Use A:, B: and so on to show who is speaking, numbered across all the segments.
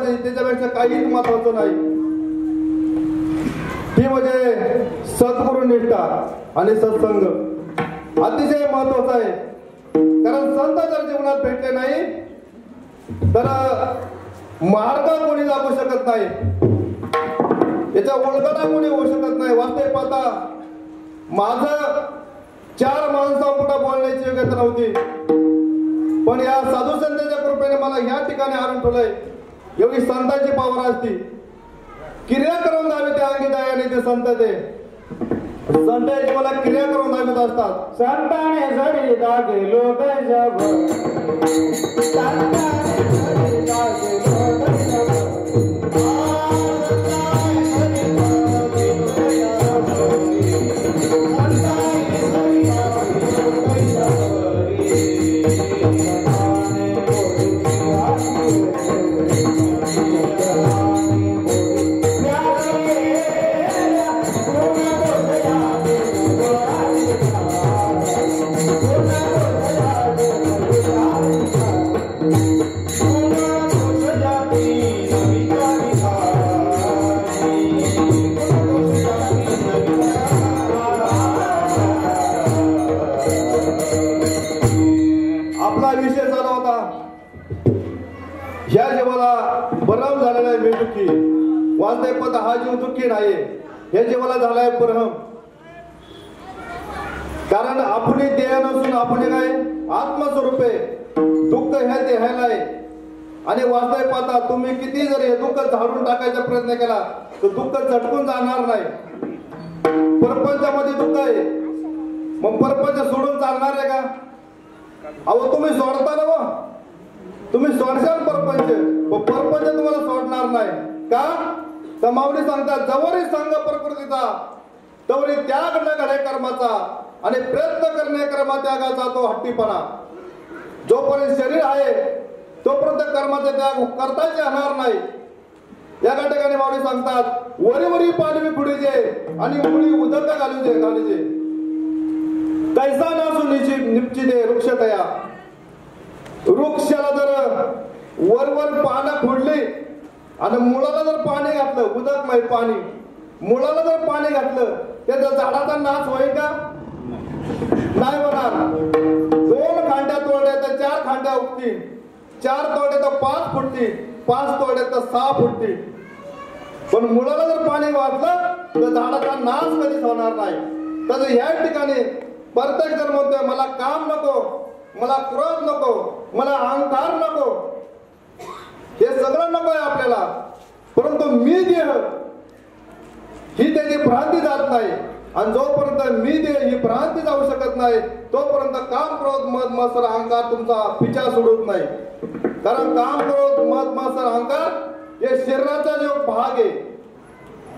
A: महत्वाची, त्याच्यापेक्षा काहीच महत्वाचं नाही. ती म्हणजे सद्गुरु निष्ठा आणि सत्संग. अतिशय महत्वाचं आहे. कारण संत जर जीवनात भेटले नाही तर मार्ग कोणी लागू शकत नाही, याच्या उलगडा कोणी होऊ शकत नाही. वास्तविक पाहता माझं 4 माणसापुढे बोलण्याची योग्यता नव्हती, पण या साधू संतांच्या कृपेने मला या ठिकाणी आणून ठेवलंय. एवढी संतांची पावर असती. क्रिया करून द्यावी त्या अंगी दयाने ते संत, ते संत मला क्रिया करून दाखवत असतात.
B: संताने जरी दागे लोक जग, संताने जरी दागे लोक जग,
A: वास्तविक हा जीव दुःखी नाही, हे जीवाला झालाय भ्रम. कारण आपण देह नसून आपण काय आत्मस्वरूप आहे. दुःख हे देहाला आहे. आणि वास्तविक पाहता तुम्ही किती जर हे दुःख झाडून टाकायचा प्रयत्न केला तर दुःख झटकून जाणार नाही. परपंचामध्ये दुःख आहे, मग परपंच सोडून चालणार आहे का? अहो तुम्ही सोडता ना, तुम्ही सोडशाल परपंच, परपंच तुम्हाला सोडणार नाही का? तर माऊली सांगतात, जवरी संघ प्रकृतीचा तवरी त्याग न घडे कर्माचा, आणि प्रयत्न करणे कर्मा त्यागाचा तो हट्टीपणा. जोपर्यंत शरीर आहे तोपर्यंत कर्माचा त्याग करताच येणार नाही. या ठिकाणी माऊली सांगतात, वरी वरी पालवी फुडीचे आणि मुळी उदक घालूचे, कैसा नसून निश्चिते वृक्षतया. वृक्षाला जर वर पानं फुडली आणि मुळाला जर पाणी घातलं, उदक माहिती पाणी, मुळाला जर पाणी घातलं त्या झाडाचा नाश होईल का? नाही होणार. 2 खांड्या तोडल्या तर 4 खांड्या उगतील, 4 तोडल्या तर 5 फुटतील, 5 तोडल्या तर 6 फुटतील. पण मुळाला जर पाणी घातलं तर झाडाचा नाश कधीच होणार नाही. तर या ठिकाणी प्रत्येक जण म्हणतोय, मला काम नको, मला क्रोध नको, मला अहंकार नको, हे सगळं नको आहे आपल्याला. परंतु मी देह ही त्याची भ्रांती जात नाही. आणि जोपर्यंत मी देह ही भ्रांती जाऊ शकत नाही तोपर्यंत काम, क्रोध, मद, मत्सर, अहंकार तुमचा पिछा सोडत नाही. कारण काम, क्रोध, मद, मत्सर, अहंकार हे शरीराचा जो भाग आहे,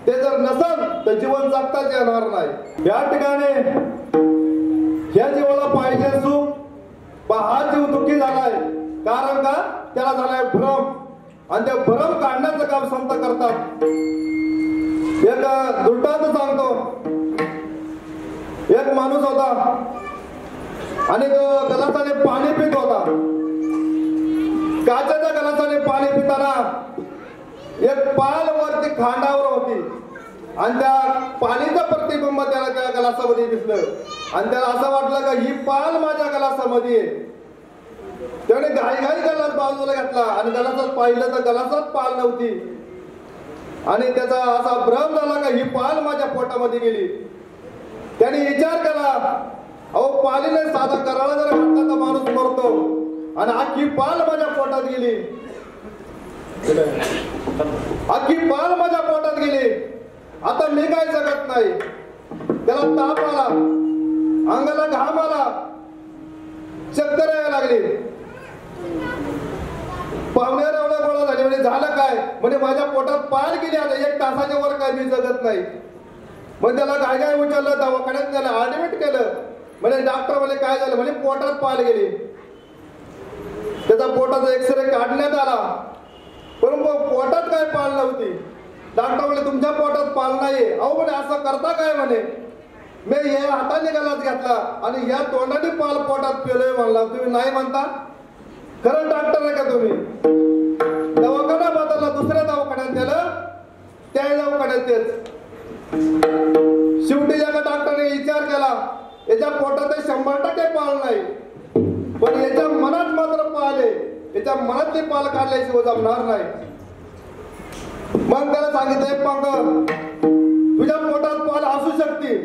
A: ते जर नसल तर जीवन जगताच येणार नाही. या ठिकाणी ह्या जीवाला पाहिजे सुख, हा जीव दुःखी झालाय. कारण का? त्याला झालाय भ्रम, आणि ते भ्रम काढण्याचं काम संत करतात. एक दृष्टांत सांगतो. एक माणूस होता आणि तो गलासाने पाणी पित होता. काचेच्या गलासाने पाणी पिताना एक पाल वरती खांडावर होती आणि त्या पाणीचं प्रतिबिंब त्याला त्या गलासामध्ये दिसलं. आणि त्याला असं वाटलं का ही पाल माझ्या गलासामध्ये आहे. त्याने घाई गलास बाजूला घेतला आणि गलासात पाहिलं तर गलासात पाल नव्हती. आणि त्याचा असा भ्रम झाला का ही पाल माझ्या पोटामध्ये गेली. त्याने विचार केला, अहो पालीने साधा कराळा जर घातला तर माणूस मरतो, आणि अख्खी पाल माझ्या पोटात गेली, अख्खी पाल माझ्या पोटात गेली. आता मी काय जगत नाही. त्याला ताप आला, अंगाला घाम आला, चक्कर यायला लागली. पाहुण्यावर एवढा गोळा झाली. म्हणजे झालं काय? म्हणजे माझ्या पोटात पाल गेली. आता 1 तासाच्या वर काय मी जगत नाही. मग त्याला काय विचारलं, दवाखान्यात त्याला ऍडमिट केलं. म्हणजे डॉक्टर म्हणे काय झालं? म्हणजे पोटात पाल गेली. त्याचा पोटाचा एक्सरे काढण्यात आला, परंतु पोटात काय पाल नव्हती. डॉक्टर म्हणे तुमच्या पोटात पाल नाही. अहो म्हणे असं करता काय? म्हणे मी या हाताने गलास घेतला आणि या तोंडाने पाल पोटात पेलोय म्हणला. तुम्ही नाही म्हणता? खरं डॉक्टर आहे का तुम्ही? दवाखाना बदलला, तेच. शेवटी एका डॉक्टरने विचार केला, याच्या पोटात 100% पाल नाही, पण याच्या मनात मात्र पाल आहे. याच्या मनातली पाल काढल्याशिवाय जमणार नाही. मग त्याला सांगितलंय, पंग तुझ्या पोटात पाल असू शकते,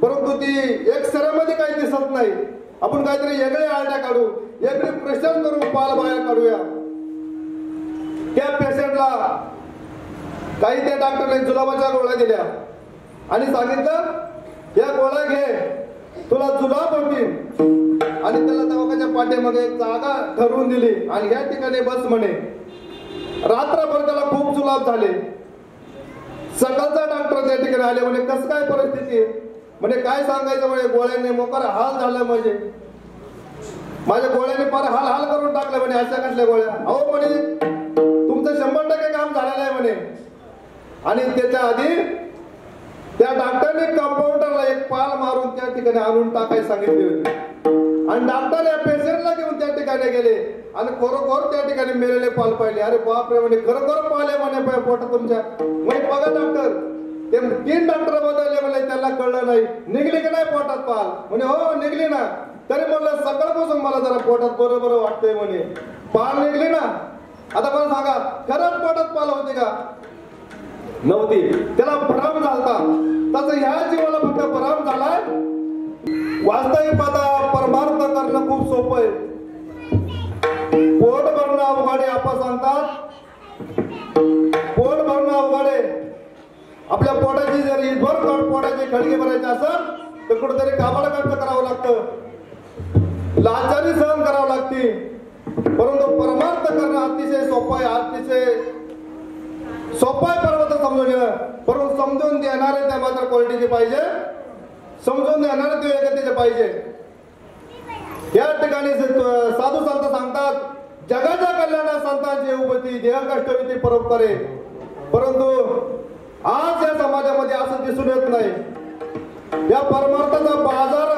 A: परंतु ती एक्सरेमध्ये काही दिसत नाही. आपण काहीतरी वेगळे आयडिया काढू, वेगळे प्रेशर करून पाल बाहेर काढूया. त्या पेशंटला काही त्या डॉक्टरने जुलाबाच्या गोळ्या दिल्या आणि सांगितलं, या गोळ्या घे, तुला जुलाब होती. आणि त्याला दवाखान्याच्या पाठीमागे एक जागा ठरवून दिली आणि या ठिकाणी बस म्हणे. रात्रभर त्याला खूप जुलाब झाले. सकाळचा डॉक्टर त्या ठिकाणी आले, म्हणे कसं काय परिस्थिती? म्हणजे काय सांगायचं, म्हणे गोळ्यांनी मोकार हाल झालं, म्हणजे माझ्या गोळ्यांनी फार हाल हाल करून टाकलं. म्हणे अशा कसल्या गोळ्या? अहो म्हणे तुमचं 100% काम झालेलं आहे म्हणे. आणि त्याच्या आधी त्या डॉक्टरने कंपाऊंडरला एक पाल मारून त्या ठिकाणी आणून टाकायला सांगितले होते. आणि डॉक्टर या पेशंटला घेऊन त्या ठिकाणी गेले आणि खरोखर त्या ठिकाणी मेलेले पाल पाहिले. अरे बापरे, म्हणे खरोखर पाल आहे म्हणे पोटात तुमच्या. म्हणे बघा डॉक्टर, ते 3 डॉक्टर बदलले, म्हणे त्यांना कळलं नाही. निघली की नाही पोटात पाल? म्हणे हो निघली ना. तरी म्हणलं सकाळपासून मला जरा पोटात बरोबर वाटतंय म्हणे. पाल निघली ना. आता मला सांगा, खरंच पोटात पाल होते का? नव्हती. त्याला भ्रम झालता. तसं ह्या जीवाला फक्त भ्रम झालाय. वास्तविक पाहता परमार्थ करणं खूप सोपं आहे. पोट भरणं अवघड आहे. आपण सांगतात पोट भरणं अवघड आहे. आपल्या पोटाची जर इथभर पोटाची खडगी भरायची असेल तर कुठेतरी काबाड खर्च करावं लागतं, लाचारी सहन करावं लागते. परंतु परमार्थ करणं अतिशय सोपं आहे. अतिशय सोपं आहे पर्वत समजून घेणं. परंतु समजून देणारे त्या मात्र क्वालिटीचे पाहिजे, समजून देणारे ते योग्यतेचे पाहिजे. या ठिकाणी साधू संत सांगतात, जगाच्या कल्याणा संतांची उपती देह कष्टविती परोपकारे. परंतु आज या समाजामध्ये असं दिसून येत नाही. या परमार्थाचा बाजार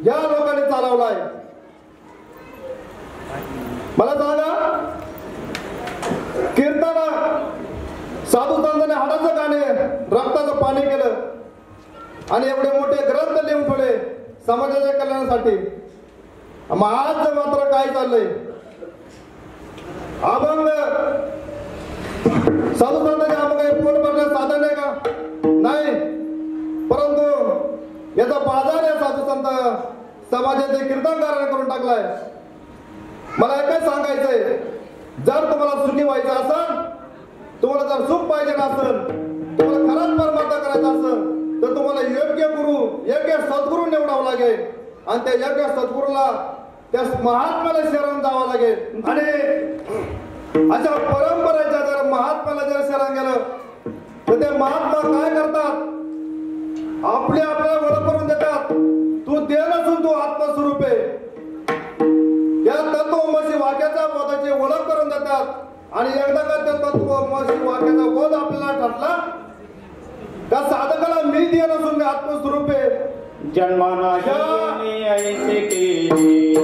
A: या लोकांनी चालवलाय. मला सांगा, कीर्तन साधू संतांनी हाडाचं गाणे रक्ताचं पाणी केलं आणि एवढे मोठे ग्रंथ लिहून ठेवले समाजाच्या कल्याणासाठी. मग आज मात्र काय चाललंय? अभंग साधू संतांचे अभंग पोट भरण्यास साधन आहे का? नाही. परंतु याचा बाजार आहे साधू संत समाजाचे कीर्तनकाराने करून टाकलाय. मला एकच सांगायचंय, जर तुम्हाला सुखी व्हायचं असेल, तुम्हाला जर सुख पाहिजे नसेल, तुम्हाला खराच परमार्थ करायचा असेल, तर तुम्हाला योग्य गुरु, योग्य सद्गुरू निवडावं लागेल. आणि त्या योग्य सद्गुरूला, त्या महात्म्याला शरण जावं लागेल. आणि अशा परंपरेच्या जर महात्म्याला जर शरण गेलं तर ते महात्मा काय करतात? आपल्याला ओळख करून देतात. तू देव नसून तू आत्मस्वरूप आहे. या तत्वमसी वाक्याच्या बोधाची ओळख करून देतात. आणि एकदा का त्या तत्वमसी वाक्याचा बोध आपल्याला ठरला त्या साधकाला मी देव नसून मी आत्मस्वरूप आहे.
B: जन्माना ऐसे केली,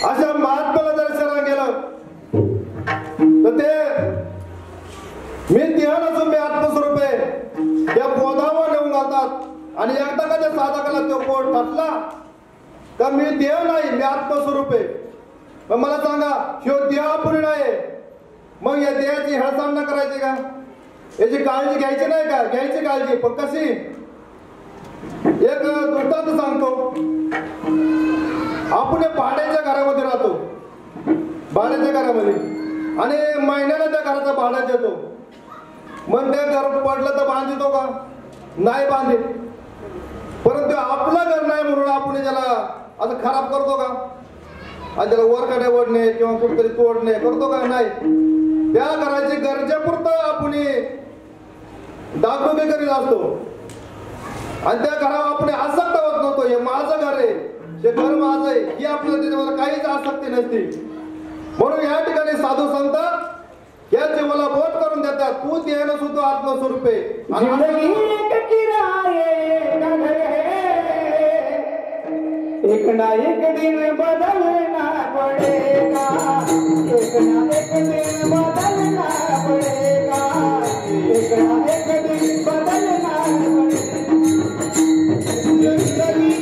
A: अशा महात्म्याला जर शरण गेलं तर ते मी देह नसून मी आत्मस्वरूप आहे या बोधावर नेऊन घालतात. आणि एकदा का त्या साधकाला तो बोध टाकला का मी देह नाही, मी आत्मस्वरूप आहे. पण मला सांगा, ह्यो देहापूर्ण आहे, मग या देहाची हेळसांड करायची का? याची काळजी घ्यायची नाही का? घ्यायची काळजी, पण कशी? एक दृष्टांत सांगतो. आपण भाड्याच्या घरामध्ये राहतो, भाड्याच्या घरामध्ये, आणि महिन्याला त्या घराचं भाडं देतो. मग ते घर पडलं तर बांधितो का? नाही बांधित. परंतु आपलं घर नाही म्हणून आपण त्याला असं खराब करतो का? आणि त्याला वरकडे ओढणे किंवा कुठेतरी तोडणे करतो का? नाही. त्या घराची गरजेपुरतं आपण डागडुगी करीत असतो. आणि त्या घरावर आपण आसक्त होत नव्हतो. हे माझं घर आहे, हे घर माझं आहे, ही आपल्याला त्याच्यावर काहीच आसक्ती नसती. म्हणून या ठिकाणी साधू संत या जीवाला बोध करून देतात, तू देणं सुद्धा आत्मस्वरूपे.
B: एक ना एक दिन बदलना पड़ेगा, एक ना एक दिन बदलना पड़ेगा, एक ना एक दिन बदलना पड़ेगा. जिंदगी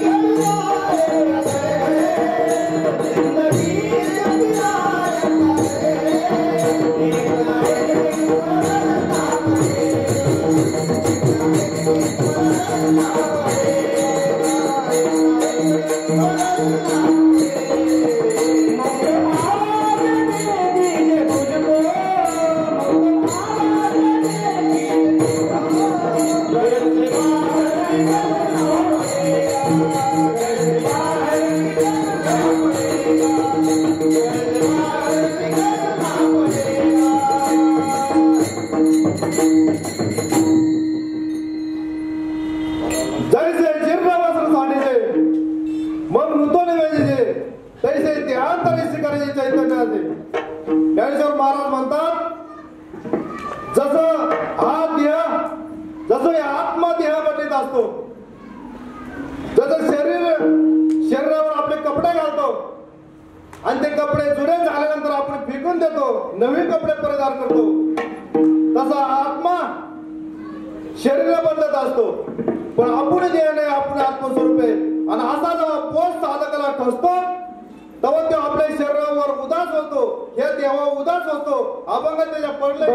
A: ज्ञानेश्वर महाराज म्हणतात, जसं हा देह, जसं आत्मा देह बनत असतो, जसं शरीरावर आपले कपडे घालतो आणि ते कपडे जुने झाल्यानंतर आपण फेकून देतो, नवीन कपडे परिधान करतो, तसा आत्मा शरीर बदलत असतो. पण आपण देह नाही, आपण आत्मस्वरूप आहे. आणि असा जेव्हा पोच साधकाला ठसतो तेव्हा तो आपल्या शरीरावर उदास होतो, हे देवा उदास होतो. अभंग त्याच्या पडले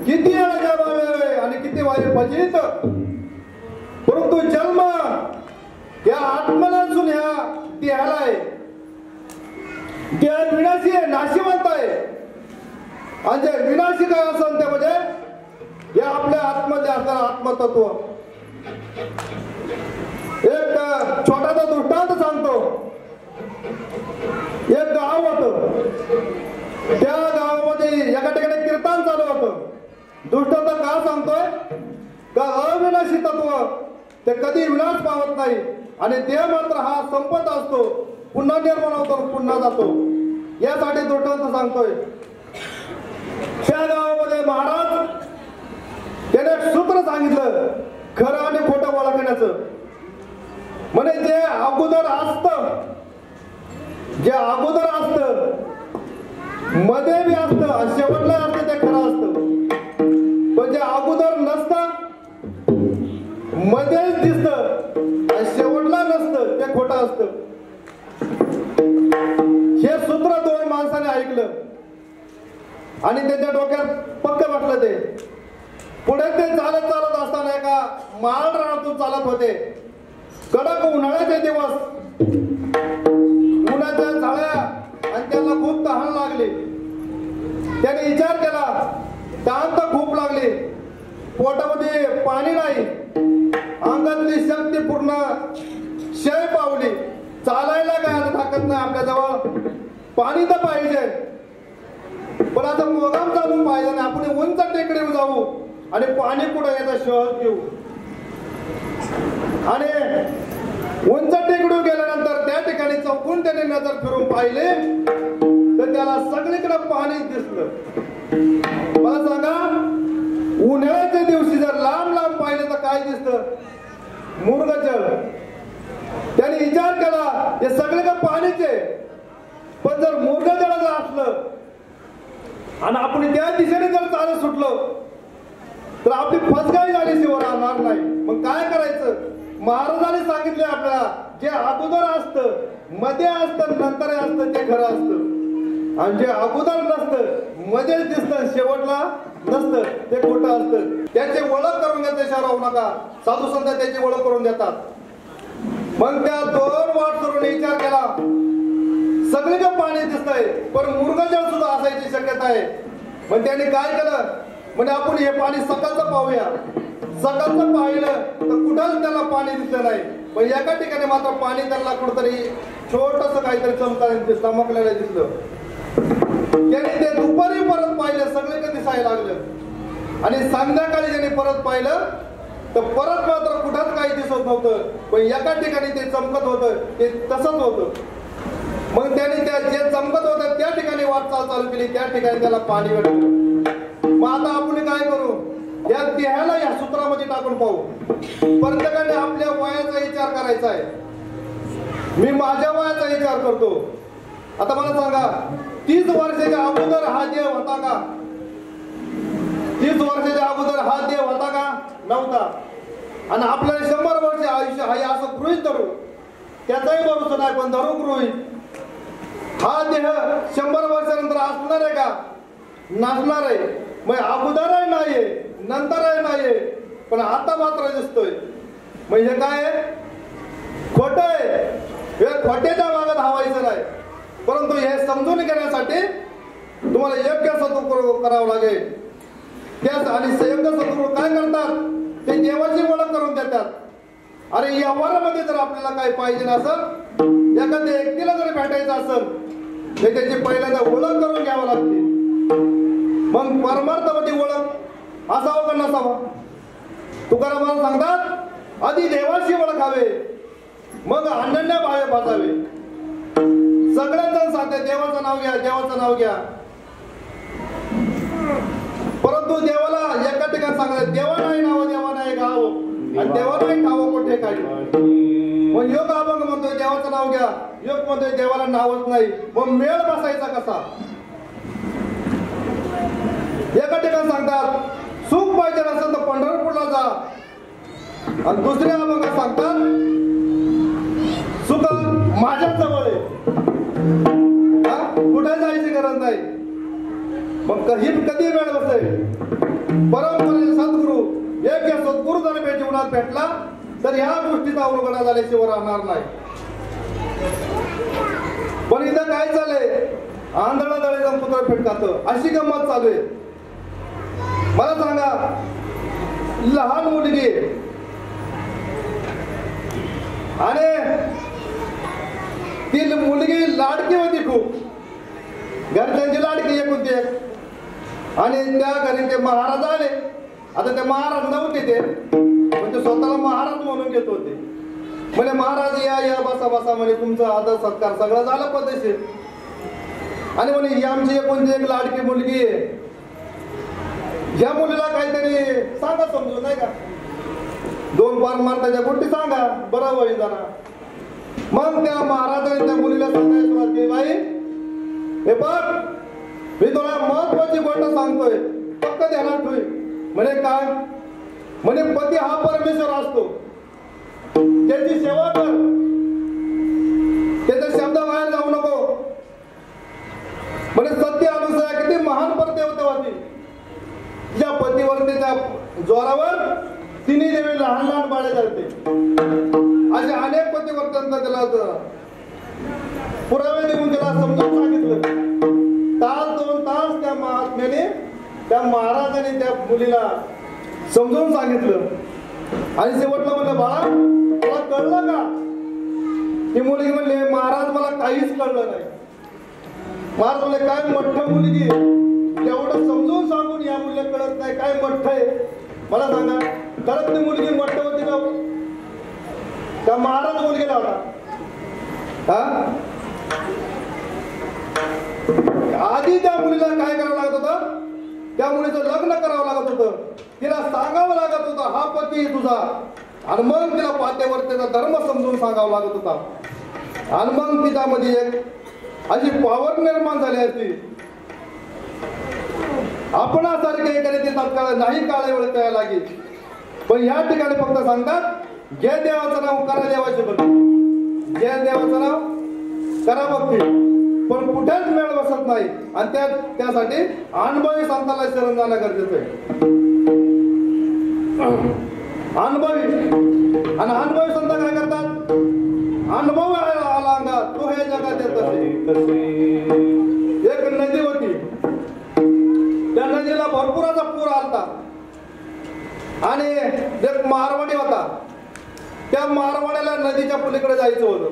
A: किती आणि किती वायू फजित. परंतु जन्म या आत्मला ह्या देहाला आहे, त्या विनाशी आहे, नाशिवंत आहे. आणि जे विनाशी काय असेल ते म्हणजे हे आपल्या आत्मध्ये असणारं आत्मतत्व. एक छोटासा दृष्टांत सांगतो. एक गाव होतं, त्या गावामध्ये एका ठिकाणी कीर्तन चालू होतं. दृष्टांत का सांगतोय का अविनाशी तत्व ते कधी विनाश पावत नाही आणि देह मात्र हा संपत असतो, पुन्हा निर्माण होतो, पुन्हा जातो. यासाठी दृष्टांत सांगतोय. त्या गावामध्ये महाराज त्याने एक सूत्र सांगितलं, खरं आणि खोटं मध्येच दिसतं आणि शेवटला नसतं ते खोटं असतं. हे सूत्र दोन माणसाने ऐकलं आणि त्यांच्या डोक्यात पक्क वाटलं. ते पुढे ते चालत चालत असताना एका माळ रानातून चालत होते. कडक उन्हाळ्याचे दिवस, उन्हाच्या झाड्या आणि त्यांना खूप तहान लागली. त्याने विचार केला, तहान तर खूप लागली, पोटामध्ये पाणी नाही, अंगातली शक्ती पूर्ण क्षय पावली, चालायला काय ताकद नाही आपल्याजवळ, पाणी तर पाहिजे. पण आता मोगाम चालून पाहिजे ना, आपण उंच टेकडीवर जाऊ आणि पाणी कुठं याचा शोध घेऊ. आणि उंच टेकडीवर गेल्यानंतर त्या ठिकाणी चौकून त्याने नजर फिरून पाहिले तर त्याला सगळीकडे पाणी दिसलं. मला सांगा, उन्हाळ्याच्या दिवशी जर लांब लांब पाहिलं तर काय दिसतं? मुर्गजळ. त्याने विचार केला, हे सगळीकडे पाणीच आहे, पण जर मुर्गजळ जर असलं आणि आपण त्या दिशेने जर चालत सुटलो तर आपली फसगाई झाल्याशिवाय राहणार नाही. मग काय करायचं? महाराजांनी सांगितले आपल्याला, जे अगोदर असतं, मध्ये असतं, नंतर असतं ते खरं असतं, आणि जे अगोदर नसतं, मध्येच दिसतं, शेवटला नसतं ते खोटं असतं. त्याची ओळख करून घेतल्याशिवाय राहू नका. साधू संत त्याची ओळख करून देतात. मग त्या दोन वाट करून विचार केला, सगळीकडे पाणी दिसतंय पण मुर्गजळ सुद्धा असायची शक्यता आहे. मग त्याने काय केलं, म्हणजे आपण हे पाणी सकाळचं पाहूया. सकाळचं पाहिलं तर कुठंच त्याला पाणी दिसलं नाही, पण एका ठिकाणी मात्र पाणी त्याला कुठंतरी छोटस काहीतरी चमकलेलं दिसलं. त्याने ते दुपारी परत पाहिलं, सगळीकडे दिसायला लागलं. आणि संध्याकाळी ज्याने परत पाहिलं तर परत मात्र कुठंच काही दिसत नव्हतं, पण एका ठिकाणी ते चमकत होतं, ते तसंच होतं. मग त्याने त्या जे चमकत होतं त्या ठिकाणी वाटचाल चालू केली, त्या ठिकाणी त्याला पाणी भेटलं. मग आता आपण काय करू? या देहाला या सूत्रामध्ये टाकून पाहू. प्रत्येकाने आपल्या वयाचा विचार करायचा आहे. मी माझ्या वयाचा विचार करतो. आता मला सांगा, 30 वर्षाच्या अगोदर हा देव होता का? 30 वर्षाच्या अगोदर हा देव होता का? नव्हता. आणि आपल्याला 100 वर्ष आयुष्य आहे असं गृहीत धरू, त्याचाही भरोसा नाही, पण धरू गृहीत. हा देह 100 वर्षानंतर असणार आहे का? नसणार आहे. मग अगोदरही नाहीये, नंतरही नाहीये, पण आता मात्र दिसतोय. मग हे काय आहे? खोटं आहे. हे खोट्याच्या मागे धावायचं नाही, परंतु हे समजून घेण्यासाठी तुम्हाला योग्य सद्गुरू करावं लागेल. त्याच आणि संयोग्य सद्गुरू काय करतात? ते देवाची ओळख करून देतात. अरे व्यवहारामध्ये जर आपल्याला काही पाहिजे असेल, एखाद्या व्यक्तीला जर भेटायचं असेल तर त्याची पहिल्यांदा ओळख करून घ्यावं लागते. मग परमार्थामध्ये ओळख असावं का नसावं? तुकाराम सांगतात, आधी देवाशी ओळखावे, मग अनन्य भावे भाजावे. सगळेच जण सांगतात देवाचं नाव घ्या, देवाचं नाव घ्या, परंतु देवाला एका ठिकाणी सांगतात, देवा नाही नाव, देवा नाही गाव, आणि देवा नाही ठाव कुठे काही. मग योग अभंग म्हणतोय देवाचं नाव घ्या, योग म्हणतोय देवाला नावच नाही. मग मेळ बसायचा कसा? एका ठिकाणी सांगतात सुख पाहिजे असेल तर पंढरपूरला जा, आणि दुसऱ्या अभंगात सांगतात सुख माझ्या जवळ आहे, कुठे जायची गरज नाही. मग कधी वेळ बसेल? परंपरेचे सद्गुरू, योग्य सद्गुरू जर जीवनात भेटला तर ह्या गोष्टीचा अवलोकन झाल्याशिवाय राहणार नाही. पण इथं काय चाललंय? आंधळा दळेचा पुत्र फेटकात अशी गंमत चालू आहे. मला सांगा, लहान मुलगी आणि ती मुलगी लाडकी होती खूप, घरच्यांची लाडकी एक होती एक, आणि त्या घरी ते महाराज आले. आता ते महाराज नव्हते, ते म्हणजे स्वतःला महाराज म्हणून घेत होते. म्हणजे महाराज या या बसा बसा, म्हणे तुमचा आदर सत्कार सगळं झालं पद्धतशीर. आणि म्हणे ही आमची एकोणती एक लाडकी मुलगी आहे, या मुलीला काहीतरी सांगा समजून, नाही का, 2 परमार्थाच्या गोष्टी सांगा, बरं होईल जरा. मग त्या महाराजांनी त्या मुलीला सांगायला सुरुवात केली, बाई हे बघ, मी तुला महत्वाची गोष्ट सांगतोय, फक्त ध्यानात ठेव. म्हणे काय? म्हणजे पती हा परमेश्वर असतो, त्याची सेवा कर, त्याच्या शब्दाबाहेर जाऊ नको. म्हणजे सत्य अनुसया किती महान परदेवता होती. तिच्या पतिवर्तेच्या जोरावर तिन्ही देवी लहान लहान बाळे झालते. असे अनेक पतिवर्तांना त्याला पुरावे देऊन त्याला समजून सांगितलं. तास 2 तास त्या महात्म्याने त्या महाराजाने त्या मुलीला समजून सांगितलं. आणि शेवटला म्हणलं, बाळा तुला कळलं का? ती मुलगी म्हणले, महाराज मला काहीच कळलं नाही. महाराज म्हणले, काय मोठं मुलगी, एवढं समजून सांगून या मुलीला कळत नाही, काय मोठं आहे मला सांगा. खरंच ती मुलगी मोठं होती का महाराज मुलगीला होता? आधी त्या मुलीला काय करावं लागत होतं? त्या मुलीचं लग्न करावं लागत होतं, तिला सांगावं लागत होतं हा पती तुझा, आणि मग तिला पात्यावर त्याचा धर्म समजून सांगावं लागत होता. आणि मग तिच्यामध्ये एक अशी पॉवर निर्माण झाली असती. आपणासारखे एखादी ती तात्काळ नाही काळे वेळ करायला लागेल. पण या ठिकाणी फक्त सांगतात, जे देवाचं नाव करा देवाचे भक्ती, जे देवाचं नाव करा भक्ती. पण कुठेच मेळ बसत नाही. आणि त्यासाठी अनुभवी संतांना शरण जाणं गरजेचं आहे. अनुभवी आणि अनुभवी संत काय करतात? अनुभव आला अंगात, तो हे जगात येत असे. एक नदी होती, त्या नदीला भरपूर असा पूर आलता. आणि एक मारवाडी होता, त्या मारवाड्याला नदीच्या पलीकडे जायचं होतं.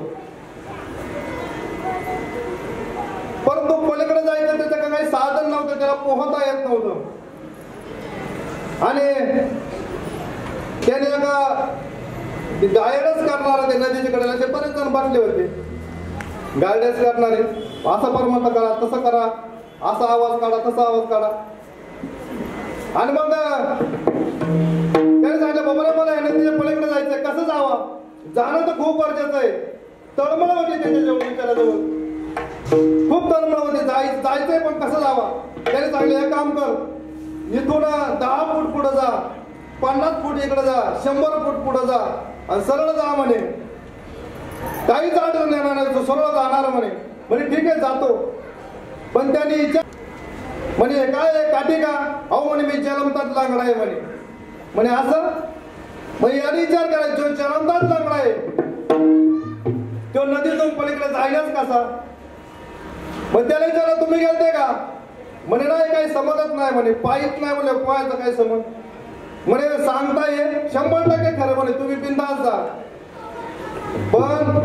A: परंतु पलीकडे जायचं त्याचं काही साधन नव्हतं, त्याला पोहता येत नव्हतं. आणि त्याने एका गायडन्स करणारा ते नदीच्या कडेला ते बरेच जण बसले होते. गायडन्स करणारे, असं परमत करा, तसं करा, असा आवाज काढा, तसा आवाज काढा. आणि मग त्याने सांगितलं, बाबा मला या नदीच्या पलीकडे जायचंय, कसं जावं? जाणं तर खूप गरजेचं आहे. तळमळ होती त्याच्याजवळ, विचाराजवळ खूप तळमळ होती, जायचंय पण कसं जावा? त्याने सांगितलं, हे काम कर, इथून 10 फूट पुढे जा, 50 फूट इकडे जा, 100 फूट पुढे जा, आणि सरळ जा म्हणे, काहीच अडचण येणार नाही, तू सरळ जाणार म्हणे. म्हणजे ठीक आहे जातो. पण त्याने म्हणे काय काठी का? अहो म्हणे मी जलमतात लांगडा आहे म्हणे. म्हणे असं? मग याने विचार करायचा, जो जलमतात लांगडा आहे तो नदीतून पलीकडे जायलाच कसा? मग त्याला विचारा, तुम्ही गेलते का? म्हणे नाही, काही समजत नाही म्हणे, पायीत नाही म्हणे, पोहायचं काय समज? म्हणे सांगता ये 100% खरं म्हणे, तुम्ही बिंदास जा. पण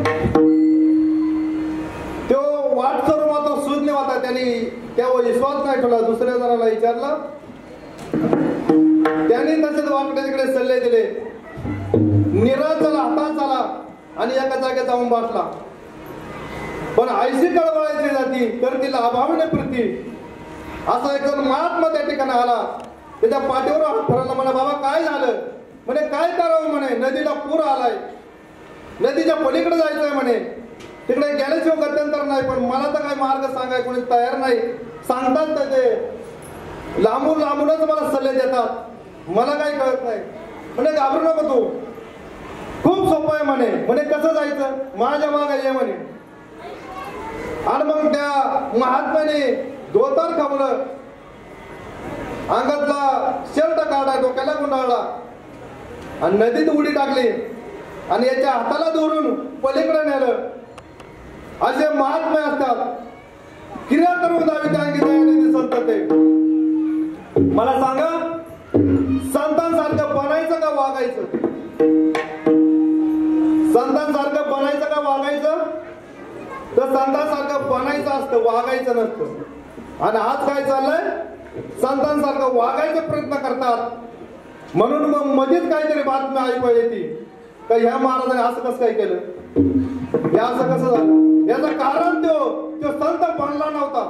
A: तो वाट करून मात्र सुज्ञ होता, त्याने त्यावर विश्वास नाही ठेवला. दुसऱ्या जणाला विचारला, त्यांनी तसेच वाकड्या तिकडे सल्ले दिले. निराश झाला, हताश झाला आणि एका जागेत जाऊन बसला. पण ऐशी कळवळायची जाती तर तिला अभावने प्रती असा एक जण महात्मा त्या ठिकाणी आला. त्याच्या पाठीवर हात ठरवला, म्हणा बाबा काय झालं? म्हणे काय करावं म्हणे, नदीला पूर आलाय, नदीच्या पलीकडे जायचंय म्हणे, तिकडे गेल्याशिवाय गत्यंतर नाही. पण मला तर काही मार्ग सांगाय कोणी तयार नाही. सांगतात तर ते लांबून लांबूनच मला सल्ले देतात, मला काही कळत नाही. म्हणे घाबरू नको तू, खूप सोपं आहे म्हणे. म्हणे कसं जायचं? माझ्या मागे ये म्हणे. आणि मग त्या महात्म्याने धोतर खावलं, अंगातला शर्ट काढा, डोक्याला गुंडाळला आणि नदीत उडी टाकली आणि याच्या हाताला धरून पलीकडे नेलं. असे महात्मे असतात, क्रिया करून जावी त्या नदी संत. ते मला सांगा, संतांसारखं बनायचं का वागायचं? संतांसारखं बनायचं का वागायचं? तर संतांसारखं बनायचं असतं, वागायचं नसतं. आणि आज काय चाललंय? संतांसारखं वागायचा प्रयत्न करतात. म्हणून मग मध्येच काहीतरी बातम्या ऐकू येते का ह्या महाराजांनी असं कसं काय केलं, हे असं कसं झालं? याचं कारण तो संत बनला नव्हता,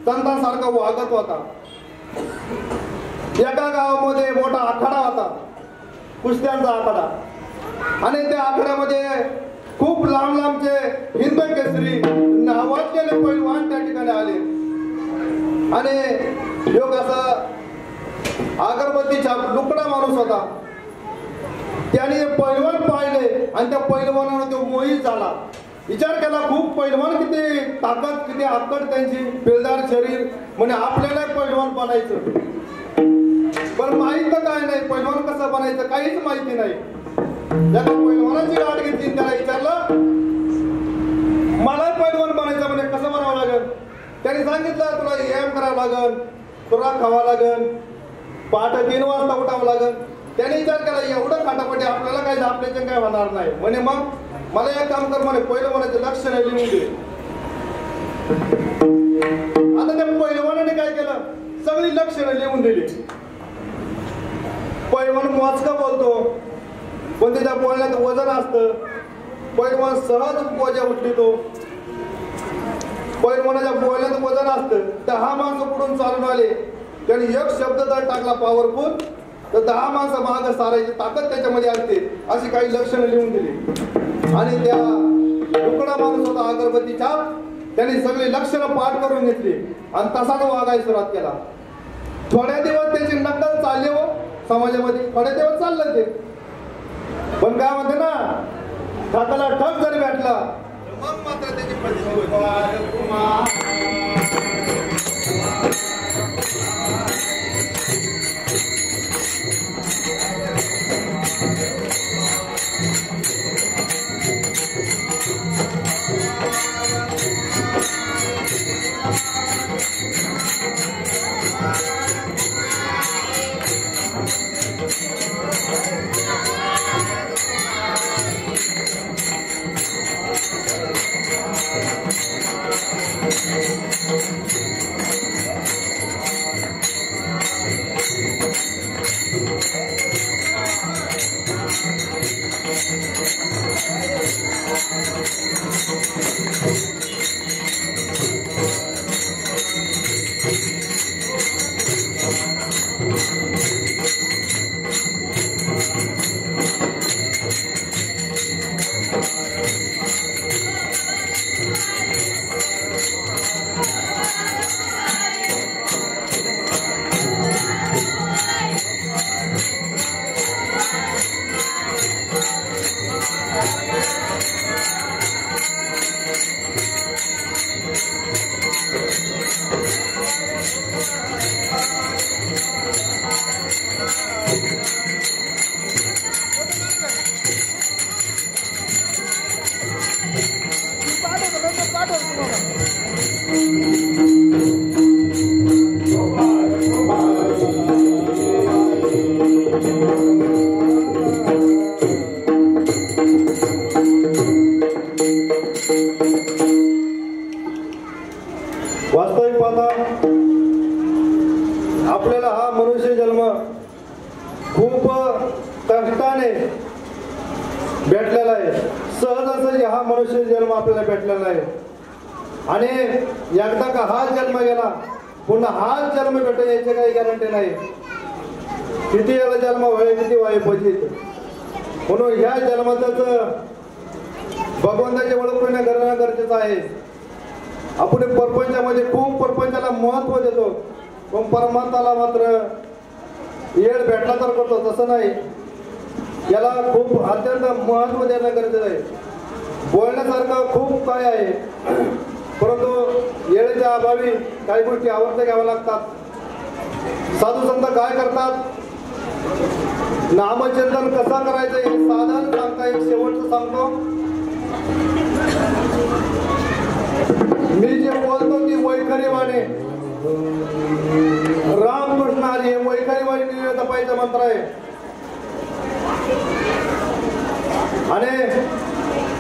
A: संतांसारखा वागत होता. एका गावामध्ये मोठा आखाडा होता, कुस्त्यांचा आखाडा. आणि त्या आखाड्यामध्ये खूप लांब लांबचे हिंद केसरी नावाजलेले पैलवान त्या ठिकाणी आले. आणि योग असा अगरबत्तीचा लुकडा माणूस होता. त्याने पैलवान पाहिले आणि त्या पैलवानावर तो मोहित झाला. विचार केला खूप पैलवान किती ताकद किती आकड त्यांची पिळदार शरीर म्हणजे आपल्याला पैलवान बनायचं. पण माहित काय नाही पैलवान कसं बनायचं काहीच माहिती नाही. त्याला पैलवानाची गाठ घेतली त्याला विचारलं मला पैलवान बनायचं म्हणजे कसं बनावं लागेल. त्याने सांगितलं तुला व्यायाम करावं लागेल तुला खावा लागेल पहाटे 3 वाजता उठावं लागेल. त्याने विचार केला एवढं खाटापटी आपल्याला काही आपल्याचे काय होणार नाही म्हणे मग मला एक काम कर म्हणे पैलवानाचे लक्षण लिहून दे. आता त्या पैलवानाने काय केलं सगळी लक्षणं लिहून दिली. पैलवान मोजका बोलतो पण त्याच्या बोलण्यात वजन असतं. पैलवान सहज बोजा उठलितो. पैलवानाच्या बोलण्यात वजन असतं. 10 माणसं पुढून चालून आले त्याने एक शब्द जर टाकला पॉवरफुल तर 10 माणसं मागं सारायची ताकद त्याच्यामध्ये असते. अशी काही लक्षणं लिहून दिली आणि त्या तुकडा माणूस होता अगरबत्ती छाप त्यांनी सगळी लक्षणं पाठ करून घेतली आणि तसाच वागायला सुरुवात केला. थोड्या दिवस त्याची नक्कल चालली हो समाजामध्ये थोड्या दिवस चाललं ते. पण काय म्हणते ना ठाकाला ठग जरी भेटला मग मात्र त्याची वास्तविक पाहता आपल्याला हा मनुष्य जन्म खूप कष्टाने भेटलेला आहे. सहज असं हा मनुष्य जन्म आपल्याला भेटलेला आहे आणि एकदा का हा जन्म गेला पुन्हा हा जन्म भेटेल याची काही गॅरंटी नाही. किती याला जन्म होईल किती वाई पोचीत म्हणून ह्या जन्मातच भगवंताची ओळख करणं गरजेचं आहे. आपण प्रपंचामध्ये खूप प्रपंचाला महत्व देतो पण परमात्माला मात्र येळ भेटला तर करतो तसं नाही. याला खूप अत्यंत महत्व देणं गरजेचं आहे. बोलण्यासारखं खूप काय आहे परंतु येळेच्या अभावी काही गोष्टी आवडत्या घ्याव्या लागतात. साधू संत काय करतात नामचिंतन कसं करायचं हे साधन सांगता. एक शेवटचं सांगतो मी जे बोलतो ती वैखरी वाणी रामकृष्ण हरी हे वैखरी वाणी जपायचं मंत्र आहे. आणि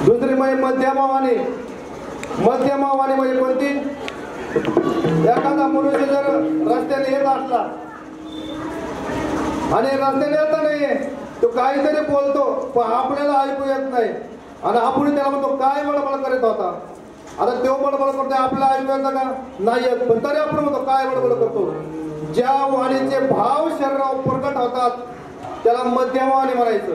A: दुसरी म्हणजे मध्यमावाणी. मध्यमावाणी म्हणजे कोणती एखादा मनुष्य जर रस्त्याने येत असला आणि रस्त्याने येता नाहीये तो काहीतरी बोलतो पण आपल्याला ऐकू येत नाही आणि आपण त्याला म्हणतो काय बडबड करत होता. आता तो बडबड करतोय आपल्याला ऐकू येतं का नाही येत पण तरी आपण म्हणतो काय बडबड करतो. ज्या वाणीचे भाव शरीरावर प्रकट होतात त्याला मध्यमवाणी म्हणायचं.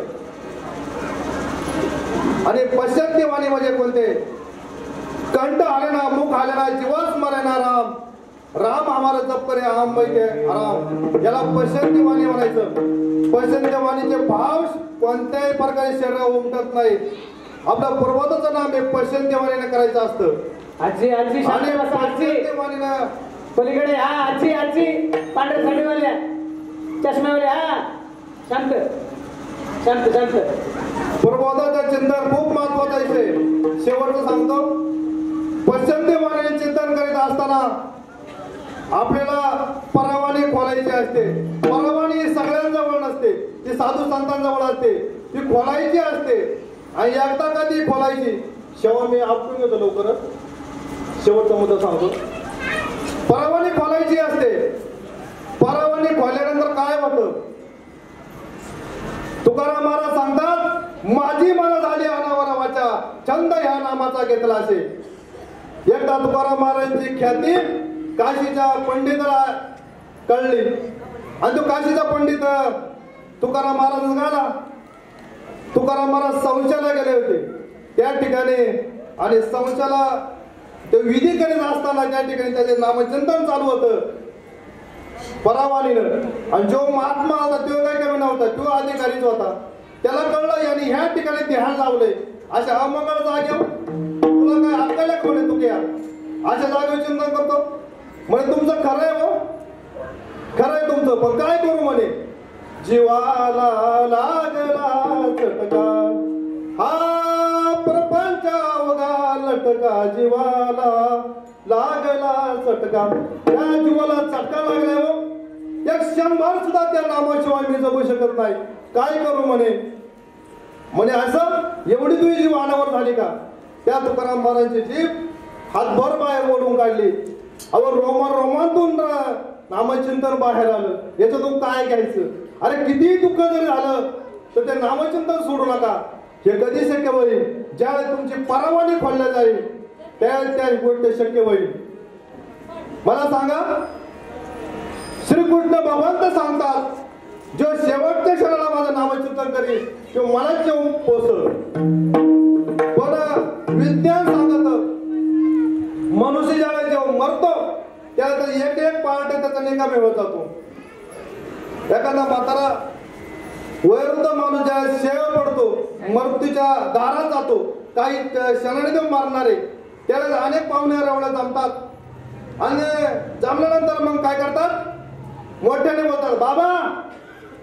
A: आणि पश्चात्य वाणी म्हणजे कोणते कंठ आले ना मुख आले ना जीवच मरे ना राम राम हमारा जप करे आम बैठे आराम. याला पसंतीवाणी म्हणायचं. पसंतीवाणीचे भाव कोणत्याही प्रकारे शरीरावर उमटत नाही. आपल्या पूर्वजाचं नाम हे पसंतीवाणीने करायचं असतं.
B: आजी आजी शांत
A: आणि
B: बसा आजी.
A: पसंतीवाणीनं
B: पलीकडे हा आजी आजी पांढऱ्या साडीवाल्या चष्म्यावाल्या हा शांत शांत शांत.
A: पूर्वजाचं चिंतन खूप महत्वाचं आहे. शेवटचं सांगतो. पसंतीवाणीने चिंतन करीत असताना आपल्याला परवानी खोलायची असते. परवानी सगळ्यांजवळ नसते, ती साधू संतांजवळ असते, ती खोलायची असते. आणि एकदा कधी खोलायची. शेवट मी आपटून घेतो लवकरच. शेवटचा मुद्दा सांगतो. परवानी खोलायची असते. परवानी खोलल्यानंतर काय होतं? तुकाराम महाराज सांगतात, माझी मन झाली अनावर वाचा, छंद ह्या नामाचा घेतला असे. एकदा तुकाराम महाराजांची ख्याती काशीच्या पंडिताला कळली. आणि तो काशीचा पंडित तुकाराम महाराज झाला. तुकाराम महाराज संशयाला गेले होते त्या ठिकाणी. आणि संशयाला ते विधी करीत असताना त्या ठिकाणी त्याचे नामचिंतन चालू होतं परावानीनं. आणि जो महात्मा होता तो काही कमी नव्हता, तो अधिकारीच होता. त्याला कळलं यांनी ह्या ठिकाणी ध्यान लावलंय. अशा अमंगळ जागेवर तुला काय अक्कल आहे म्हणे, तू घ्या अशा जागेवर चिंतन करतो म्हणे. तुमचं खरं आहे हो, खरं आहे तुमचं, पण काय करू म्हणे. जीवाला लागला चटका, हा प्रपंच अवघा लटका, जीवाला लागला चटका. त्या जीवाला चटका लागला हो, एक 100 सुद्धा त्या नामाशिवाय मी जगू शकत नाही. काय करू म्हणे. म्हणे असं एवढी तुझी जीव अनावर झाली का? त्या तुकाराम महाराजांची जीभ हातभर बाहेर ओढून काढली. अहो रोमांतून नामचिंतन बाहेर आलं. याच्यातून काय घ्यायचं? अरे किती दुःख जरी झालं तर ते नामचिंतन सोडू नका. हे कधी शक्य होईल? ज्यावेळेस तुमची परवानी खोलल्या जाईल त्यावेळेस त्या गोष्ट शक्य होईल. मला सांगा, श्रीकृष्ण भगवंत सांगतात, जो शेवटच्या क्षणाला माझं नामचिंतन करील तो मला जेवून पोचल. पण विज्ञान सांगत मनुष्य ज्यावेळेस जेव्हा मरतो त्यावेळेस एक एक पार्ट त्याचा निकामी होत जातो. एखादा म्हातारा वयोवृद्ध माणूस ज्यावेळेस शेव पडतो, मृत्यूच्या दारात जातो, काही क्षणाने तो मारणारे त्यावेळेस अनेक पाहुणे रवळ्या जमतात. आणि जमल्यानंतर मग काय करतात? मोठ्याने बोलतात, बाबा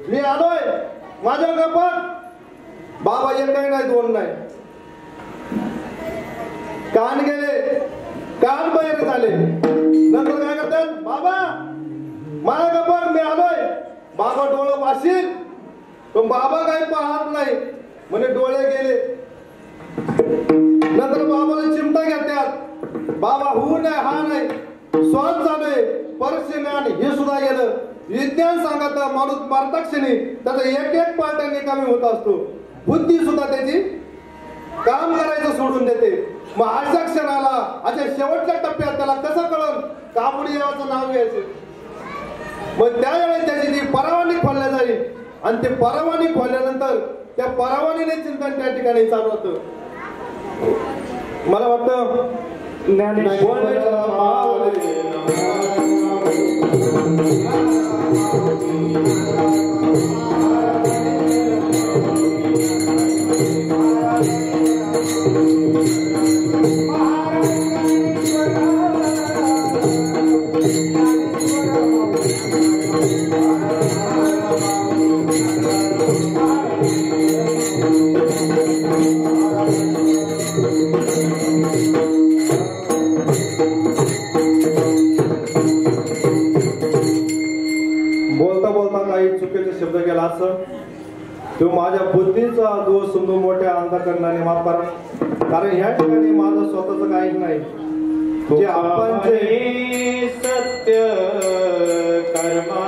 A: मी आलोय माझ्या गप्पा. बाबा एक नाही 2 नाही, कान गेले, कान बाहेर झाले. नंतर काय करतात? बाबा माझ्या गप्पा मी आलोय. बाबा डोळं वाशील पण बाबा काही पाहत नाही म्हणजे डोळे गेले. नंतर बाबाला चिमटा घेतात. बाबा हू नाही, हा नाही, श्वास चालू परशिज्ञान हे सुद्धा गेलं. विज्ञान सांगत माणूस मरताक्षणी त्याचा एक एक पार्ट निकामी होत असतो. बुद्धी सुद्धा त्याची काम करायचं सोडून देते. मग अशा क्षणाला, अशा शेवटच्या टप्प्यात त्याला कसं कळलं कामुडी देवाचं नाव घ्यायचं? मग त्यावेळेस त्याची ती परवानी खोलल्या जाईल. आणि ते परवानी खोलल्यानंतर त्या परवानीने चिंतन त्या ठिकाणी चालू होतं. मला वाटतं बोलता बोलता काही चुकीचे शब्द केला असं तो माझ्या बुद्धीचा दोष समजून मोठ्या अंधकरणाने माफ करा. कारण ह्या ठिकाणी माझं स्वतःच काहीच नाही. जे आपण
B: सत्य कर्मा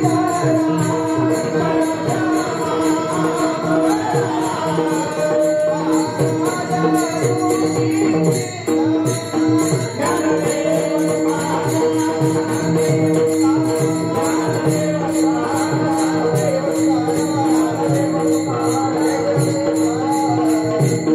C: गरा